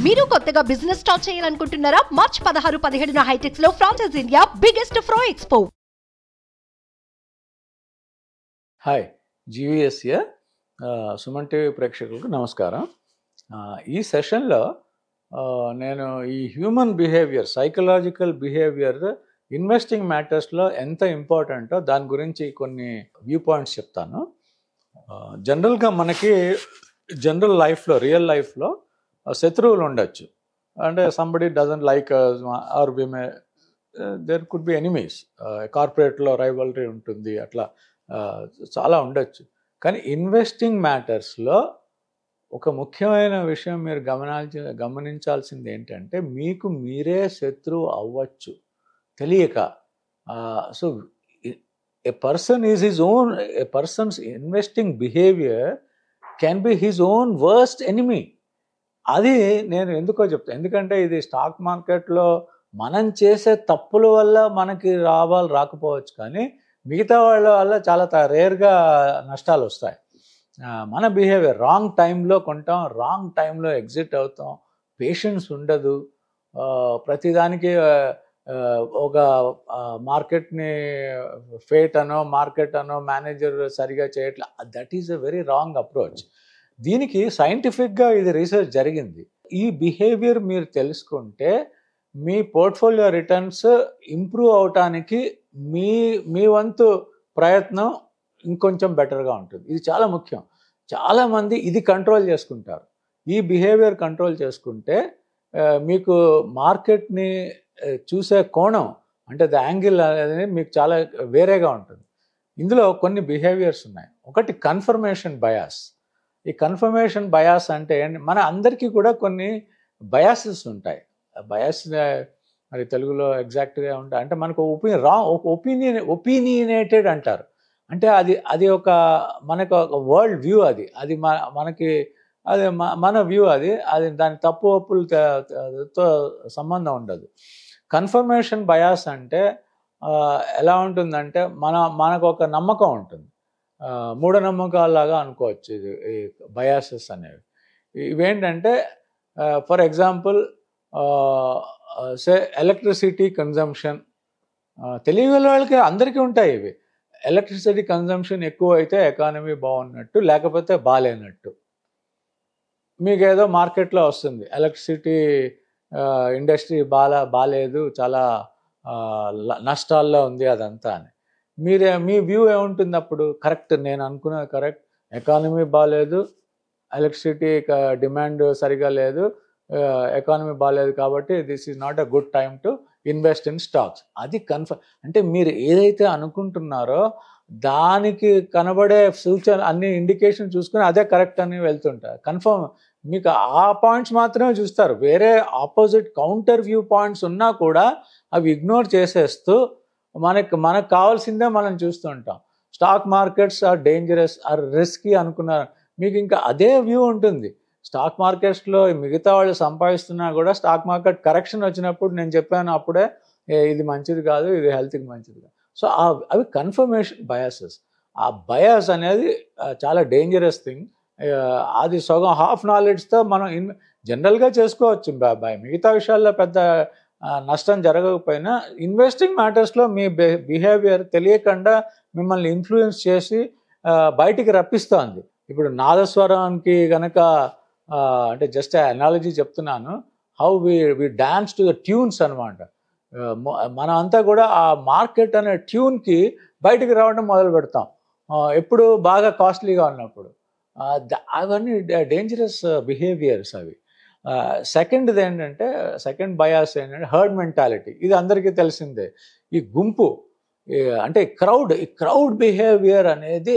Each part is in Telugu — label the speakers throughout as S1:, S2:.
S1: మీరు కొత్తగా బిజినెస్ స్టార్ట్ చేయాలనుకుంటున్నారా? మార్చ్ 16-17 హైటెక్స్ లో ఫ్రాన్సెస్ ఇండియా బిగ్గెస్ట్ ఫ్రో expo.
S2: Hi, GVS here. Suman TV ప్రేక్షకులకు నమస్కారం. ఈ సెషన్లో నేను ఈ human behaviour, psychological behaviour investing మ్యాటర్స్లో ఎంత ఇంపార్టెంటో దాని గురించి కొన్ని వ్యూ పాయింట్స్ చెప్తాను. జనరల్గా మనకి జనరల్ లైఫ్లో, రియల్ లైఫ్లో శత్రువులు ఉండొచ్చు. అంటే somebody doesn't like or we may there could be enemies. కార్పొరేట్లో రైవల్రీ ఉంటుంది, అట్లా చాలా ఉండొచ్చు. కానీ ఇన్వెస్టింగ్ మ్యాటర్స్లో ఒక ముఖ్యమైన విషయం మీరు గమనించాల్సింది ఏంటంటే, మీకు మీరే శత్రువు అవ్వచ్చు తెలియక. So A persons investing behaviour can be his own worst enemy. అది నేను ఎందుకో చెప్తాను. ఎందుకంటే ఇది స్టాక్ మార్కెట్లో మనం చేసే తప్పుల వల్ల మనకి లాభాలు రాకపోవచ్చు, కానీ మిగతా వాళ్ళ వల్ల చాలా రేర్గా నష్టాలు వస్తాయి. మన బిహేవియర్, రాంగ్ టైంలో కొంటాం, రాంగ్ టైంలో ఎగ్జిట్ అవుతాం, పేషెన్స్ ఉండదు. ప్రతిదానికి ఒక మార్కెట్ని ఫేట్ అనో, మార్కెట్ అనో, మేనేజర్ సరిగా చేయట్లే. That is a very wrong approach. దీనికి సైంటిఫిక్గా ఇది రీసెర్చ్ జరిగింది. ఈ బిహేవియర్ మీరు తెలుసుకుంటే మీ పోర్ట్ఫోలియో రిటర్న్స్ ఇంప్రూవ్ అవటానికి మీ వంతు ప్రయత్నం ఇంకొంచెం బెటర్గా ఉంటుంది. ఇది చాలా ముఖ్యం. చాలామంది ఇది కంట్రోల్ చేసుకుంటారు. ఈ బిహేవియర్ కంట్రోల్ చేసుకుంటే మీకు మార్కెట్ని చూసే కోణం, అంటే ద యాంగిల్ అనేది మీకు చాలా వేరేగా ఉంటుంది. ఇందులో కొన్ని బిహేవియర్స్ ఉన్నాయి. ఒకటి కన్ఫర్మేషన్ బయాస్. ఈ కన్ఫర్మేషన్ బయాస్ అంటే మన అందరికీ కూడా కొన్ని బయాసెస్ ఉంటాయి. బయాస్ మరి తెలుగులో ఎగ్జాక్ట్గా ఉంటాయి. అంటే మనకు ఒపీనియనేటెడ్ అంటారు. అంటే అది ఒక మనకు ఒక వరల్డ్ వ్యూ. అది మనకి అది మన వ్యూ. అది దాని తప్పు ఒప్పులతో సంబంధం ఉండదు. కన్ఫర్మేషన్ బయాస్ అంటే ఎలా ఉంటుందంటే మనకు ఒక నమ్మకం ఉంటుంది. మూఢనమ్మకాలాగా అనుకోవచ్చు ఇది, ఈ బయాసెస్ అనేవి. ఇవేంటంటే ఫర్ ఎగ్జాంపుల్ ఎలక్ట్రిసిటీ కన్జంప్షన్. తెలియగల వాళ్ళకి అందరికీ ఉంటాయి ఇవి. ఎలక్ట్రిసిటీ కన్జంప్షన్ ఎక్కువ అయితే ఎకానమీ బాగున్నట్టు, లేకపోతే బాగాలేనట్టు. మీకు ఏదో మార్కెట్లో వస్తుంది, ఎలక్ట్రిసిటీ ఇండస్ట్రీ బాగాలేదు, చాలా నష్టాల్లో ఉంది అదంతా అని. మీ వ్యూ ఏముంటుంది అప్పుడు? కరెక్ట్, నేను అనుకున్నది కరెక్ట్, ఎకానమీ బాగాలేదు, ఎలక్ట్రిసిటీ డిమాండ్ సరిగా లేదు, ఎకానమీ బాగాలేదు, కాబట్టి this is not a good time to invest in stocks. అది అంటే మీరు ఏదైతే అనుకుంటున్నారో దానికి కనబడే సూచన, అన్ని ఇండికేషన్ చూసుకుని అదే కరెక్ట్ అని వెళ్తుంటారు. కన్ఫర్మ్ మీకు ఆ పాయింట్స్ మాత్రమే చూస్తారు. వేరే ఆపోజిట్ కౌంటర్ వ్యూ పాయింట్స్ ఉన్నా కూడా అవి ఇగ్నోర్ చేసేస్తూ మనకు కావాల్సిందే మనం చూస్తూ ఉంటాం. Stock markets are dangerous, are risky అనుకున్నారు, మీకు ఇంకా అదే వ్యూ ఉంటుంది. స్టాక్ మార్కెట్స్లో మిగతా వాళ్ళు సంపాదిస్తున్నా కూడా స్టాక్ మార్కెట్ కరెక్షన్ వచ్చినప్పుడు నేను చెప్పాను అప్పుడే ఇది మంచిది కాదు, ఇది హెల్త్కి మంచిది కాదు. సో అవి కన్ఫర్మేషన్ బయాసెస్. ఆ బయాస్ అనేది చాలా డేంజరస్ థింగ్. అది సగం హాఫ్ నాలెడ్జ్తో మనం జనరల్గా చేసుకోవచ్చు. మిగతా విషయాల్లో పెద్ద నష్టం జరగకపోయినా ఇన్వెస్టింగ్ మ్యాటర్స్లో మీ బిహేవియర్ తెలియకుండా మిమ్మల్ని ఇన్ఫ్లుయెన్స్ చేసి బయటికి రప్పిస్తోంది. ఇప్పుడు నాదస్వరానికి కనుక, అంటే జస్ట్ అనాలజీ చెప్తున్నాను, how we dance to the tunes అనమాట. మనం అంతా కూడా ఆ మార్కెట్ అనే ట్యూన్కి బయటికి రావడం మొదలు పెడతాం ఎప్పుడు బాగా కాస్ట్లీగా ఉన్నప్పుడు. అవన్నీ డేంజరస్ బిహేవియర్స్ అవి. సెకండ్ది ఏంటంటే, సెకండ్ బయాస్ ఏంటంటే హర్డ్ మెంటాలిటీ. ఇది అందరికీ తెలిసిందే. ఈ గుంపు, అంటే క్రౌడ్ బిహేవియర్ అనేది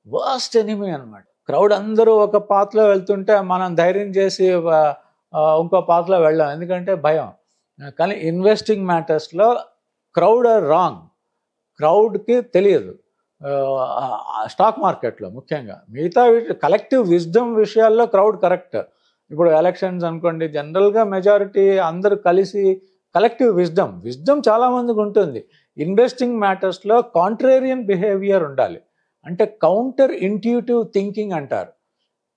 S2: వర్స్ట్ ఎనిమీ అనమాట. క్రౌడ్ అందరూ ఒక పాత్రలో వెళ్తుంటే మనం ధైర్యం చేసి ఇంకో పాత్రలో వెళ్ళాం, ఎందుకంటే భయం. కానీ ఇన్వెస్టింగ్ మ్యాటర్స్లో క్రౌడ్ ఆర్ రాంగ్. క్రౌడ్కి తెలియదు. స్టాక్ మార్కెట్లో ముఖ్యంగా, మిగతా కలెక్టివ్ విజ్డమ్ విషయాల్లో క్రౌడ్ కరెక్ట్. ఇప్పుడు ఎలక్షన్స్ అనుకోండి, జనరల్గా మెజారిటీ అందరూ కలిసి కలెక్టివ్ విజ్డమ్ చాలామందికి ఉంటుంది. ఇన్వెస్టింగ్ మ్యాటర్స్లో కాంట్రేరియన్ బిహేవియర్ ఉండాలి. అంటే కౌంటర్ ఇంట్యూటివ్ థింకింగ్ అంటారు.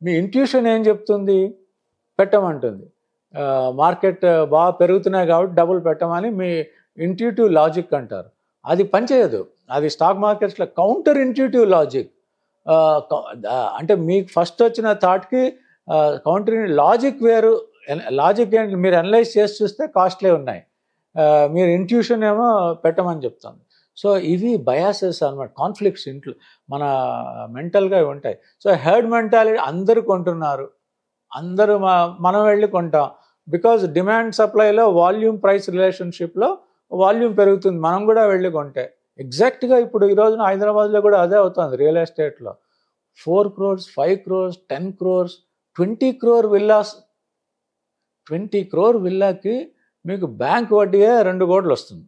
S2: మీ ఇంట్యూషన్ ఏం చెప్తుంది? పెట్టమంటుంది. మార్కెట్ బాగా పెరుగుతున్నాయి కాబట్టి డబ్బులు పెట్టమని మీ ఇంట్యూటివ్ లాజిక్ అంటారు. అది పనిచేయదు. అది స్టాక్ మార్కెట్స్లో కౌంటర్ ఇంట్యూటివ్ లాజిక్. అంటే మీకు ఫస్ట్ వచ్చిన థాట్కి కౌంటర్ లాజిక్ వేరు. లాజిక్ ఏంటి, మీరు అనలైజ్ చేసి చూస్తే కాస్ట్లీ ఉన్నాయి, మీరు ఇంట్యూషన్ ఏమో పెట్టమని చెప్తాను. సో ఇవి బయాసెస్ అన్నమాట, కాన్ఫ్లిక్ట్స్ ఇంట్లో మన మెంటల్గా ఉంటాయి. సో హెర్డ్ మెంటాలిటీ, అందరూ కొంటున్నారు, అందరూ మనం వెళ్ళి కొంటాం. బికాజ్ డిమాండ్ సప్లైలో వాల్యూమ్ ప్రైస్ రిలేషన్షిప్లో వాల్యూమ్ పెరుగుతుంది, మనం కూడా వెళ్ళి కొంటే. ఎగ్జాక్ట్గా ఇప్పుడు ఈ రోజున హైదరాబాద్లో కూడా అదే అవుతుంది. రియల్ ఎస్టేట్లో 4 crores, 5 crores, 10 crores, 20 crore villas. 20 crore విల్లాకి మీకు బ్యాంక్ వడ్డీయే 2 కోట్లు వస్తుంది.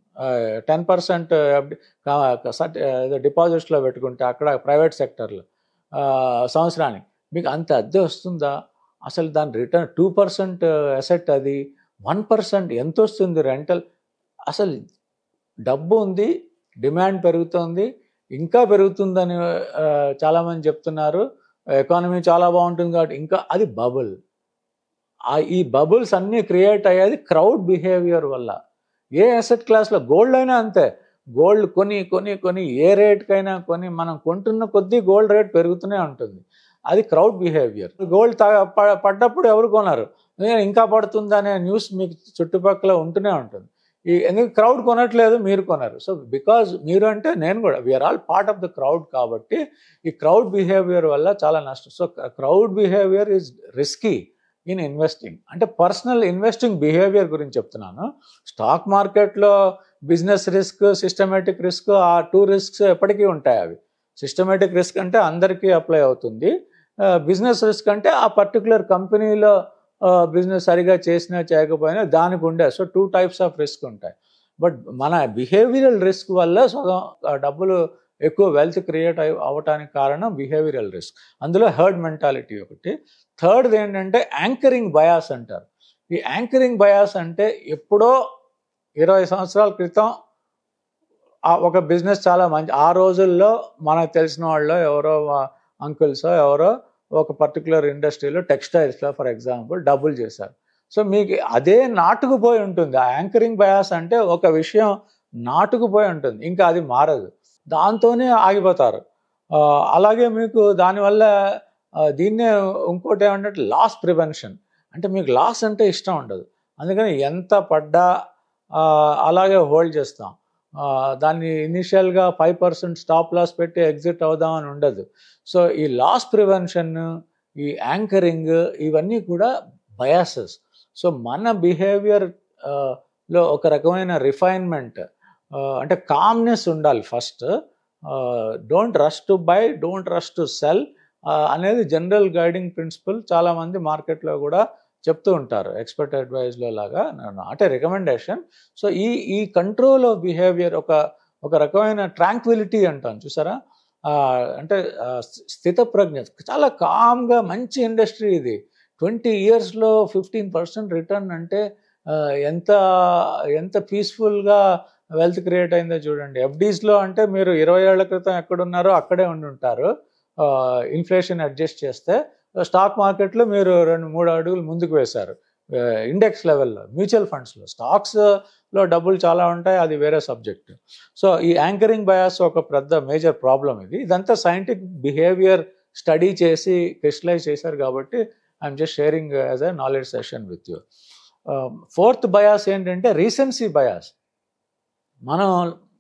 S2: 10% డిపాజిట్స్లో పెట్టుకుంటే అక్కడ ప్రైవేట్ సెక్టర్లో సంవత్సరానికి మీకు అంత అద్దె వస్తుందా? అసలు దాని రిటర్న్ 2% అసెట్, అది 1% ఎంత వస్తుంది రెంటల్? అసలు డబ్బు ఉంది, డిమాండ్ పెరుగుతుంది, ఇంకా పెరుగుతుందని చాలామంది చెప్తున్నారు. ఎకానమీ చాలా బాగుంటుంది కాబట్టి ఇంకా అది బబుల్. ఈ బబుల్స్ అన్నీ క్రియేట్ అయ్యేది క్రౌడ్ బిహేవియర్ వల్ల. ఏ అసెట్ క్లాస్లో, గోల్డ్ అయినా అంతే. గోల్డ్ కొని ఏ రేట్కైనా కొని మనం కొంటున్న కొద్దీ గోల్డ్ రేట్ పెరుగుతూనే ఉంటుంది. అది క్రౌడ్ బిహేవియర్. గోల్డ్ పడ్డప్పుడు ఎవరు కొనరు, ఇంకా పడుతుందనే న్యూస్ మీకు చుట్టుపక్కల ఉంటూనే ఉంటుంది. ఎందుకు క్రౌడ్ కొనట్లేదు, మీరు కొనరు. సో బికాజ్ మీరు అంటే నేను కూడా, we are all part of the crowd. కాబట్టి ఈ క్రౌడ్ బిహేవియర్ వల్ల చాలా నష్టం. So crowd behaviour is risky in investing. అంటే పర్సనల్ ఇన్వెస్టింగ్ బిహేవియర్ గురించి చెప్తున్నాను. స్టాక్ మార్కెట్లో బిజినెస్ రిస్క్, సిస్టమేటిక్ రిస్క్, ఆ 2 risks ఎప్పటికీ ఉంటాయి. అవి సిస్టమేటిక్ రిస్క్ అంటే అందరికీ అప్లై అవుతుంది. బిజినెస్ రిస్క్ అంటే ఆ పర్టికులర్ కంపెనీలో బిజినెస్ సరిగా చేసినా చేయకపోయినా దానికి ఉండే. సో 2 types ఆఫ్ రిస్క్ ఉంటాయి. బట్ మన బిహేవియరల్ రిస్క్ వల్ల సగం డబ్బులు ఎక్కువ వెల్త్ క్రియేట్ అవ్వటానికి కారణం బిహేవియరల్ రిస్క్. అందులో హెర్డ్ మెంటాలిటీ ఒకటి. థర్డ్ది ఏంటంటే యాంకరింగ్ బయాస్ అంటారు. ఈ యాంకరింగ్ బయాస్ అంటే ఎప్పుడో 20 సంవత్సరాల క్రితం ఒక బిజినెస్ చాలా మంచి, ఆ రోజుల్లో మనకు తెలిసిన వాళ్ళు ఎవరో అంకుల్సో ఎవరో ఒక పర్టికులర్ ఇండస్ట్రీలో, టెక్స్టైల్స్లో ఫర్ ఎగ్జాంపుల్ డబ్బులు చేశారు. సో మీకు అదే నాటుకుపోయి ఉంటుంది. ఆ యాంకరింగ్ బయాస్ అంటే ఒక విషయం నాటుకుపోయి ఉంటుంది, ఇంకా అది మారదు, దాంతోనే ఆగిపోతారు. అలాగే మీకు దానివల్ల దీన్నే ఇంకోటి ఏమంటే లాస్ ప్రివెన్షన్. అంటే మీకు లాస్ అంటే ఇష్టం ఉండదు, అందుకని ఎంత పడ్డా అలాగే హోల్డ్ చేస్తాం. దాన్ని ఇనిషియల్గా 5% స్టాప్ లాస్ పెట్టి ఎగ్జిట్ అవుదామని ఉండదు. సో ఈ లాస్ ప్రివెన్షన్, ఈ యాంకరింగ్, ఇవన్నీ కూడా బయాసెస్. సో మన బిహేవియర్ లో ఒక రకమైన రిఫైన్మెంట్, అంటే కామ్నెస్ ఉండాలి first. Don't rush to buy, don't rush to cell అనేది జనరల్ గైడింగ్ ప్రిన్సిపల్. చాలామంది మార్కెట్లో కూడా చెప్తూ ఉంటారు, ఎక్స్పర్ట్ అడ్వైజ్లో లాగా, అంటే రికమెండేషన్. సో ఈ కంట్రోల్ ఆఫ్ బిహేవియర్ ఒక రకమైన ట్రాంక్విలిటీ అంటాను చూసారా, అంటే స్థితప్రజ్ఞ. చాలా కామ్గా మంచి ఇండస్ట్రీ ఇది. 20 yearsలో 15% రిటర్న్ అంటే ఎంత పీస్ఫుల్గా వెల్త్ క్రియేట్ అయిందో చూడండి. ఎఫ్డీస్లో అంటే మీరు 20 ఏళ్ల క్రితం ఎక్కడున్నారో అక్కడే ఉండి ఉంటారు ఇన్ఫ్లేషన్ అడ్జస్ట్ చేస్తే. స్టాక్ మార్కెట్లో మీరు 2-3 అడుగులు ముందుకు వేశారు ఇండెక్స్ లెవెల్లో. మ్యూచువల్ ఫండ్స్లో, స్టాక్స్లో డబ్బులు చాలా ఉంటాయి, అది వేరే సబ్జెక్ట్. సో ఈ యాంకరింగ్ బయాస్ ఒక పెద్ద మేజర్ ప్రాబ్లం ఇది. ఇదంతా సైంటిఫిక్ బిహేవియర్ స్టడీ చేసి క్రిస్టలైజ్ చేశారు కాబట్టి I'm just sharing as a knowledge session with you. 4th bias ఏంటంటే రీసెన్సీ బయాస్. మనం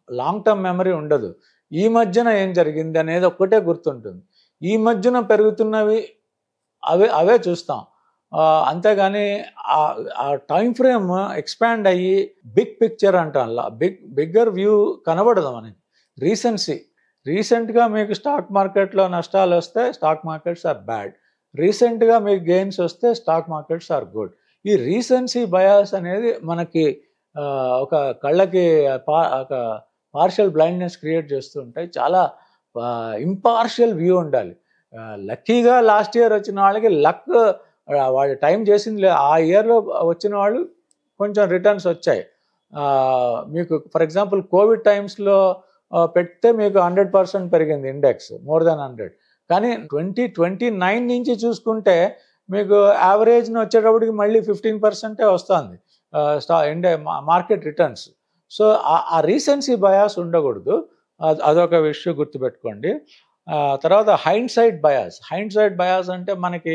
S2: లాంగ్ టర్మ్ మెమరీ ఉండదు. ఈ మధ్యన ఏం జరిగింది అనేది ఒక్కటే గుర్తుంటుంది. ఈ మధ్యన పెరుగుతున్నవి అవే చూస్తాం, అంతేగాని ఆ టైం ఫ్రేమ్ ఎక్స్పాండ్ అయ్యి బిగ్ పిక్చర్ అంటాం, బిగ్గర్ వ్యూ కనబడదు మనకి. రీసెంట్గా మీకు స్టాక్ మార్కెట్లో నష్టాలు వస్తే స్టాక్ మార్కెట్స్ ఆర్ బ్యాడ్, రీసెంట్గా మీకు గెయిన్స్ వస్తే స్టాక్ మార్కెట్స్ ఆర్ గుడ్. ఈ రీసెన్సీ బయాస్ అనేది మనకి ఒక కళ్ళకి ఒక పార్షియల్ బ్లైండ్నెస్ క్రియేట్ చేస్తూ ఉంటాయి. చాలా ఇంపార్షియల్ వ్యూ ఉండాలి. లక్కీగా లాస్ట్ ఇయర్ వచ్చిన వాళ్ళకి లక్, వాళ్ళు టైం చేసింది ఆ ఇయర్లో వచ్చిన వాళ్ళు కొంచెం రిటర్న్స్ వచ్చాయి. మీకు ఫర్ ఎగ్జాంపుల్ కోవిడ్ టైమ్స్లో పెడితే మీకు 100% పెరిగింది ఇండెక్స్, మోర్ దాన్ 100. కానీ 2029 నుంచి చూసుకుంటే మీకు యావరేజ్ని వచ్చేటప్పటికి మళ్ళీ 15% వస్తుంది మార్కెట్ రిటర్న్స్. సో ఆ రీసెన్సీ బయాస్ ఉండకూడదు, అదొక విషయం గుర్తుపెట్టుకోండి. తర్వాత హైండ్ సైడ్ బయాస్ అంటే మనకి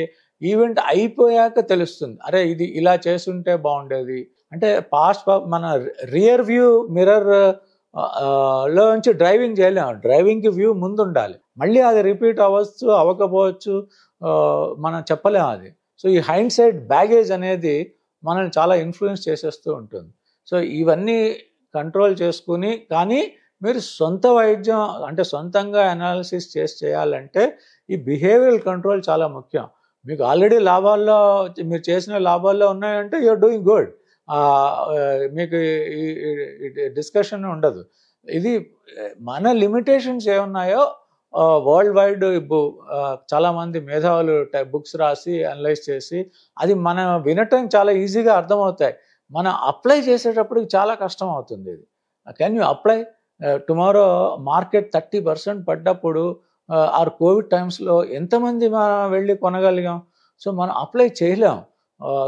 S2: ఈవెంట్ అయిపోయాక తెలుస్తుంది, అరే ఇది ఇలా చేసుంటే బాగుండేది. అంటే పాస్ట్ మన రియర్ వ్యూ మిర్రర్ లో నుంచి డ్రైవింగ్ చేయలేము, డ్రైవింగ్కి వ్యూ ముందు ఉండాలి. మళ్ళీ అది రిపీట్ అవ్వకపోవచ్చు, మనం చెప్పలేము అది. సో ఈ హైండ్ సైడ్ బ్యాగేజ్ అనేది మనల్ని చాలా ఇన్ఫ్లుయెన్స్ చేసేస్తూ ఉంటుంది. సో ఇవన్నీ కంట్రోల్ చేసుకుని, కానీ మీరు సొంత వైద్యం అంటే సొంతంగా అనాలిసిస్ చేయాలంటే ఈ బిహేవియరల్ కంట్రోల్ చాలా ముఖ్యం. మీకు ఆల్రెడీ మీరు చేసిన లాభాల్లో ఉన్నాయంటే యూఆర్ డూయింగ్ గుడ్, మీకు ఈ డిస్కషన్ ఉండదు. ఇది మన లిమిటేషన్స్ ఏమున్నాయో వరల్డ్ వైడ్ చాలామంది మేధావులు బుక్స్ రాసి అనలైజ్ చేసి అది మనం వినటం చాలా ఈజీగా అర్థమవుతాయి, మనం అప్లై చేసేటప్పటికి చాలా కష్టం అవుతుంది. ఇది can you apply? Tomorrow market 30% పడ్డప్పుడు ఆర్ కోవిడ్ టైమ్స్లో ఎంతమంది మనం వెళ్ళి కొనగలిగాం? సో మనం అప్లై చేయలేం.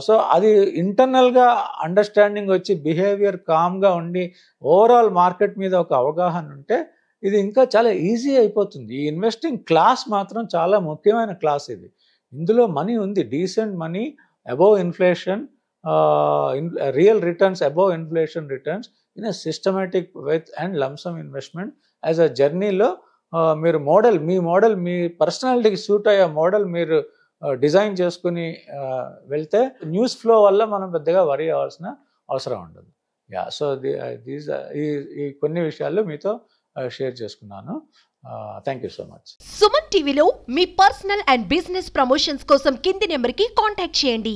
S2: సో అది ఇంటర్నల్గా అండర్స్టాండింగ్ వచ్చి బిహేవియర్ కామ్గా ఉండి ఓవరాల్ మార్కెట్ మీద ఒక అవగాహన ఉంటే ఇది ఇంకా చాలా ఈజీ అయిపోతుంది. ఈ ఇన్వెస్టింగ్ క్లాస్ మాత్రం చాలా ముఖ్యమైన క్లాస్ ఇది. ఇందులో మనీ ఉంది, decent money, above inflation, real returns above inflation returns in a systematic with and lump sum investment as a జర్నీలో. మీరు మీ పర్సనాలిటీకి సూట్ అయ్యే మోడల్ మీరు డిజైన్ చేసుకుని వెళ్తే న్యూస్ ఫ్లో వల్ల మనం పెద్దగా వరీ అవ్వాల్సిన అవసరం ఉండదు. సో ఈ కొన్ని విషయాలు మీతో షేర్ చేసుకున్నాను. Thank you so much.
S1: Suman టీవీలో మీ పర్సనల్ అండ్ బిజినెస్ ప్రమోషన్స్ కోసం కింది నెంబర్కి కాంటాక్ట్ చేయండి.